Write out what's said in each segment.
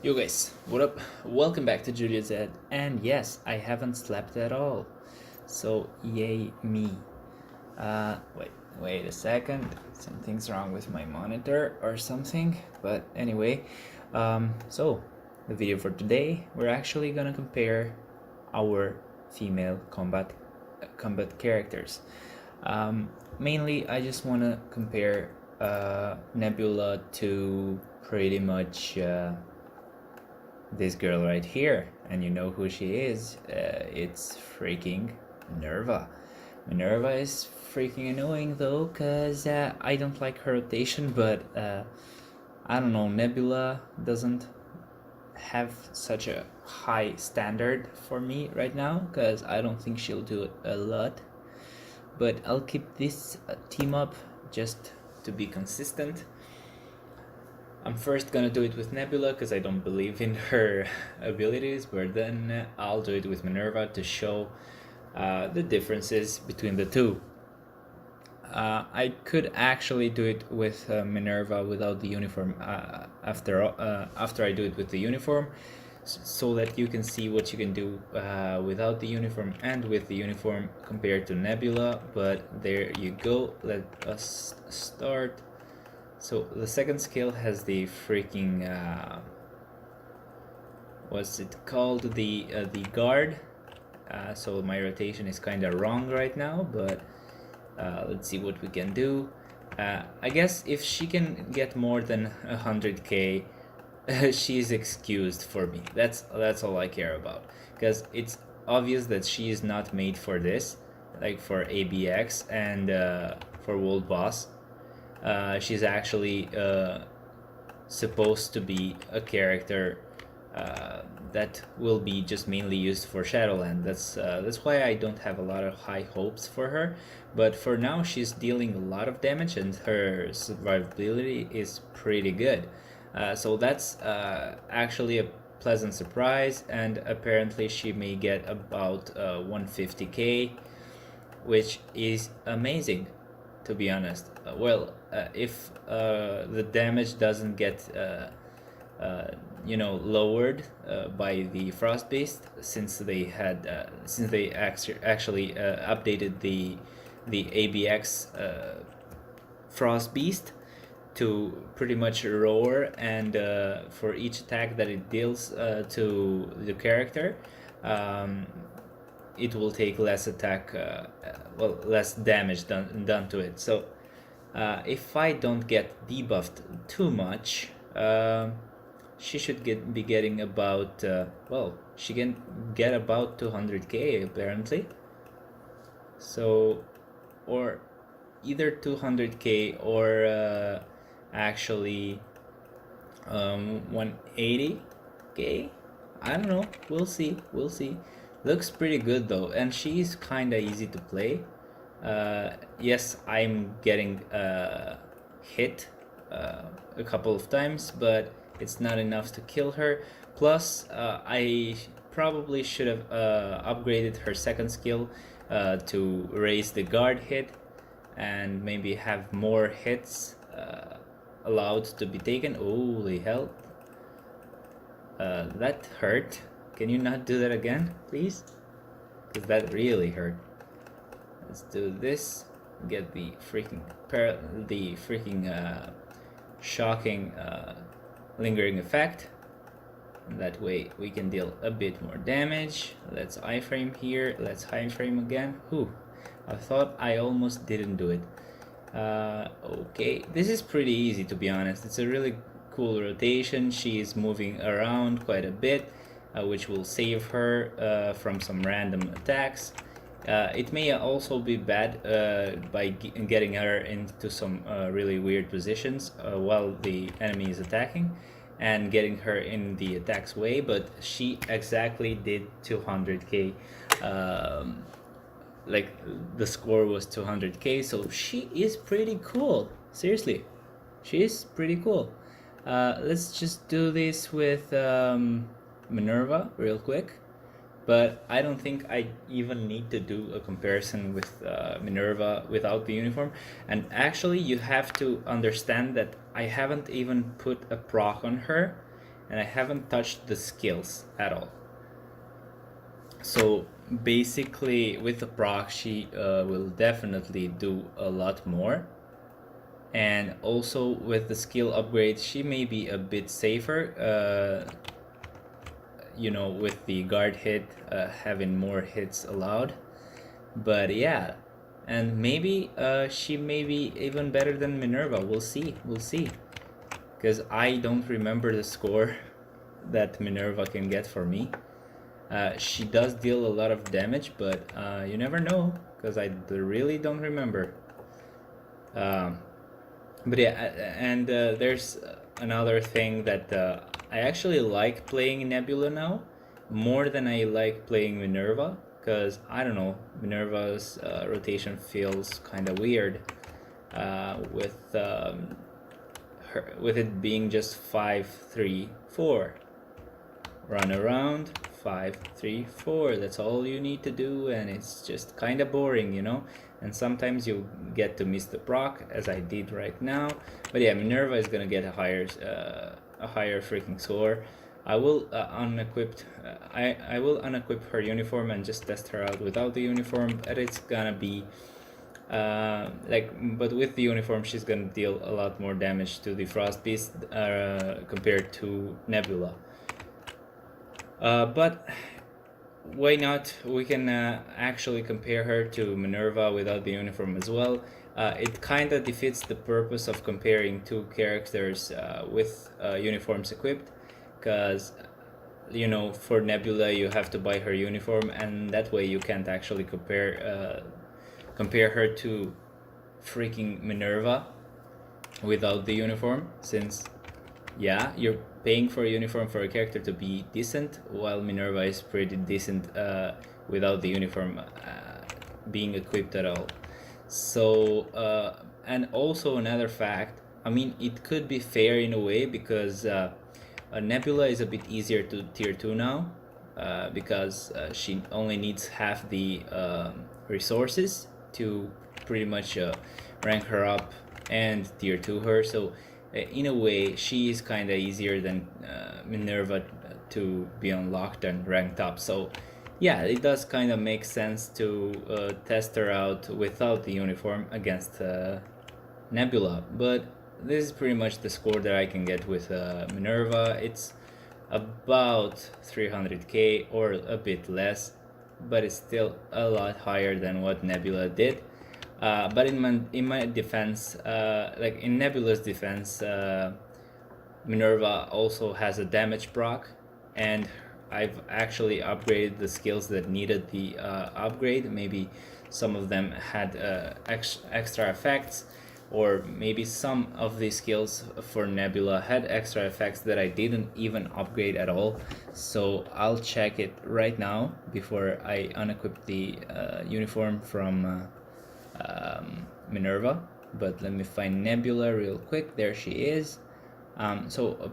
Yo guys, what up? Welcome back to Julia's Ed, and yes, I haven't slept at all. So yay me. Wait a second. Something's wrong with my monitor or something. But anyway, so the video for today, we're actually gonna compare our female combat characters. Mainly, I just wanna compare Nebula to pretty much. This girl right here, and you know who she is. It's freaking Minnerva. Minnerva is freaking annoying though, because I don't like her rotation, but I don't know, Nebula doesn't have such a high standard for me right now, because I don't think she'll do it a lot. But I'll keep this team up just to be consistent. I'm first gonna do it with Nebula because I don't believe in her abilities, but then I'll do it with Minnerva to show the differences between the two. I could actually do it with Minnerva without the uniform after I do it with the uniform, so that you can see what you can do without the uniform and with the uniform compared to Nebula. But there you go, let us start. So the second skill has the freaking what's it called, the guard. So my rotation is kind of wrong right now, but let's see what we can do. I guess if she can get more than 100k, she's excused for me. That's all I care about, because it's obvious that she is not made for this, like for ABX and for World Boss. She's actually supposed to be a character that will be just mainly used for Shadowland. That's why I don't have a lot of high hopes for her. But for now, she's dealing a lot of damage, and her survivability is pretty good. So that's actually a pleasant surprise. And apparently, she may get about 150k, which is amazing, to be honest. If the damage doesn't get lowered by the Frost Beast, since they actually updated the ABX Frost Beast to pretty much roar, and for each attack that it deals to the character, it will take less less damage done to it. So if I don't get debuffed too much, she should be getting about she can get about 200k apparently. So, or either 200k or actually 180k. I don't know. We'll see. Looks pretty good though, and she's kind of easy to play. Yes, I'm getting hit a couple of times, but it's not enough to kill her. Plus, I probably should have upgraded her second skill to raise the guard hit, and maybe have more hits allowed to be taken. Holy hell. That hurt. Can you not do that again, please? Because that really hurt. Let's do this. Get the freaking shocking lingering effect. And that way we can deal a bit more damage. Let's iframe here. Let's iframe again. Whew. I thought I almost didn't do it. Okay, this is pretty easy, to be honest. It's a really cool rotation. She is moving around quite a bit, which will save her from some random attacks. It may also be bad by getting her into some really weird positions while the enemy is attacking, and getting her in the attack's way, but she exactly did 200k. Like, the score was 200k, so she is pretty cool. Seriously, she is pretty cool. Let's just do this with Minnerva real quick. But I don't think I even need to do a comparison with Minnerva without the uniform. And actually, you have to understand that I haven't even put a proc on her, and I haven't touched the skills at all. So basically with the proc she will definitely do a lot more, and also with the skill upgrade she may be a bit safer, you know, with the guard hit, having more hits allowed. But yeah, and maybe she may be even better than Minnerva. We'll see, because I don't remember the score that Minnerva can get for me. She does deal a lot of damage, but you never know, because I really don't remember. But yeah, and there's another thing that I actually like playing Nebula now more than I like playing Minnerva, because I don't know, Minerva's rotation feels kind of weird with with it being just 5-3-4. Run around, 5-3-4. That's all you need to do, and it's just kind of boring, you know. And sometimes you get to miss the proc, as I did right now. But yeah, Minnerva is gonna get a higher freaking score. I will unequip her uniform and just test her out without the uniform, but it's gonna be but with the uniform she's gonna deal a lot more damage to the Frost Beast compared to Nebula. But why not? We can actually compare her to Minnerva without the uniform as well. It kind of defeats the purpose of comparing two characters with uniforms equipped, because you know, for Nebula you have to buy her uniform, and that way you can't actually compare her to freaking Minnerva without the uniform, since yeah, you're paying for a uniform for a character to be decent, while Minnerva is pretty decent without the uniform being equipped at all. So and also another fact, I mean, it could be fair in a way, because Nebula is a bit easier to tier 2 now, because she only needs half the resources to pretty much rank her up and tier 2 her. So in a way she is kind of easier than Minnerva to be unlocked and ranked up. So yeah, it does kind of make sense to test her out without the uniform against Nebula. But this is pretty much the score that I can get with Minnerva. It's about 300k or a bit less, but it's still a lot higher than what Nebula did. But in my defense, like in Nebula's defense, Minnerva also has a damage proc, and I've actually upgraded the skills that needed the upgrade. Maybe some of them had extra effects, or maybe some of the skills for Nebula had extra effects that I didn't even upgrade at all. So I'll check it right now before I unequip the uniform from Minnerva. But let me find Nebula real quick. There she is. So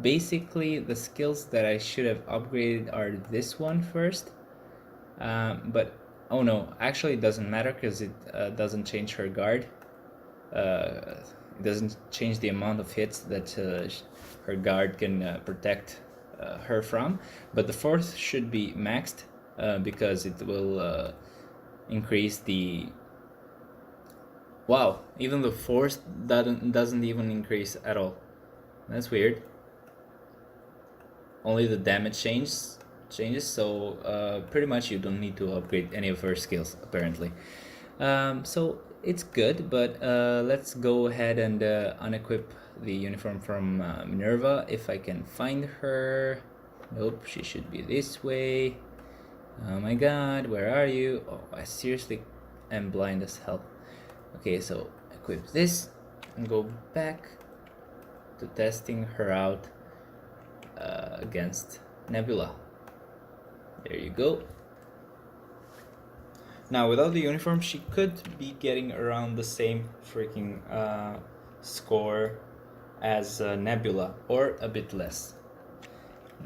basically the skills that I should have upgraded are this one first, but oh no, actually it doesn't matter, because it doesn't change her guard. It doesn't change the amount of hits that her guard can protect her from. But the fourth should be maxed, because it will increase the... Wow, even the fourth doesn't even increase at all. That's weird. Only the damage changes, so pretty much you don't need to upgrade any of her skills apparently. So it's good, but let's go ahead and unequip the uniform from Minnerva if I can find her. Nope, she should be this way. Oh my god, where are you? Oh, I seriously am blind as hell. Okay, so equip this and go back to testing her out against Nebula. There you go. Now without the uniform she could be getting around the same freaking score as Nebula, or a bit less,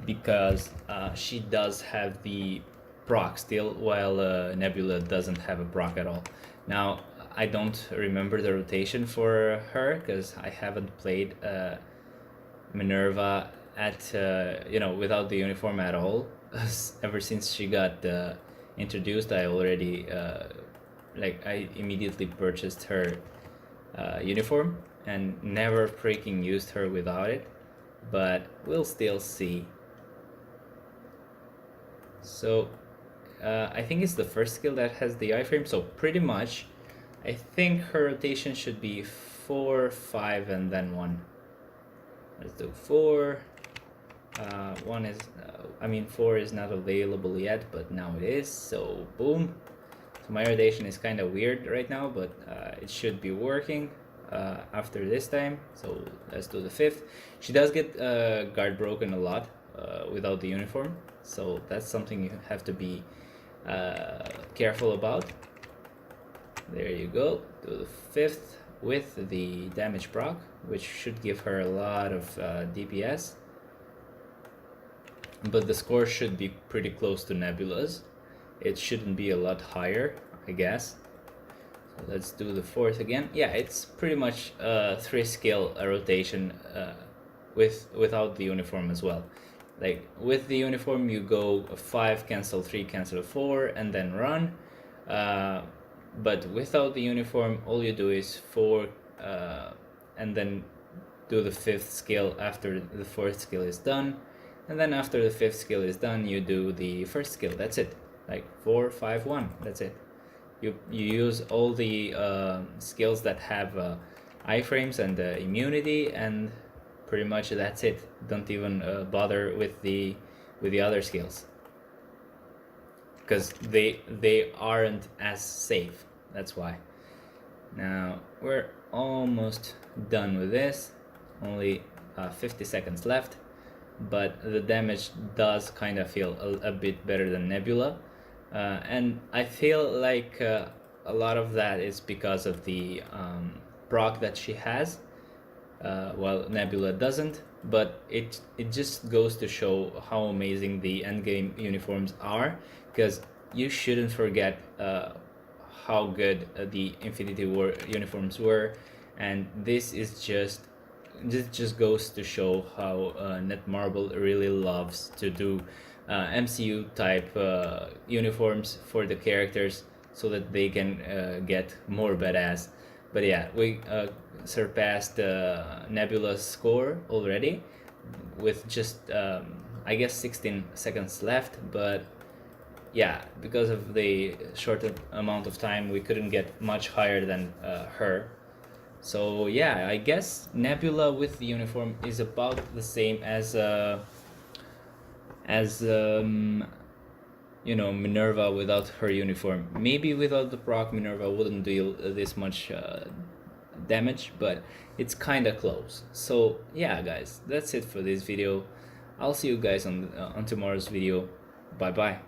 because she does have the proc still, while Nebula doesn't have a proc at all. Now I don't remember the rotation for her, because I haven't played Minnerva at you know, without the uniform at all. Ever since she got introduced, I already like I immediately purchased her uniform and never freaking used her without it, but we'll still see. So I think it's the first skill that has the iframe, so pretty much I think her rotation should be 4, 5, and then 1. Let's do 4. 1 is, I mean 4 is not available yet, but now it is, so boom. So my rotation is kind of weird right now, but it should be working after this time. So let's do the 5th. She does get guard broken a lot without the uniform, so that's something you have to be careful about. There you go. Do the 5th with the damage proc, which should give her a lot of DPS, but the score should be pretty close to Nebula's. It shouldn't be a lot higher, I guess. So let's do the 4th again. Yeah, it's pretty much 3 skill rotation without the uniform as well. Like with the uniform you go 5, cancel 3, cancel 4, and then run. But without the uniform, all you do is 4 and then do the 5th skill after the 4th skill is done, and then after the 5th skill is done you do the 1st skill. That's it. Like 4, 5, 1. That's it. You use all the skills that have iframes and immunity, and pretty much that's it. Don't even bother with the other skills, because they aren't as safe. That's why. Now we're almost done with this. Only 50 seconds left, but the damage does kind of feel a bit better than Nebula, and I feel like a lot of that is because of the proc that she has, while Nebula doesn't. But it just goes to show how amazing the endgame uniforms are, because you shouldn't forget how good the Infinity War uniforms were, and this just goes to show how Netmarble really loves to do MCU type uniforms for the characters so that they can get more badass. But yeah, we surpassed Nebula's score already with just I guess 16 seconds left, but yeah, because of the short amount of time we couldn't get much higher than her. So yeah, I guess Nebula with the uniform is about the same as you know, Minnerva without her uniform. Maybe without the proc, Minnerva wouldn't deal this much damage, but it's kind of close. So yeah, guys, that's it for this video. I'll see you guys on tomorrow's video. Bye bye.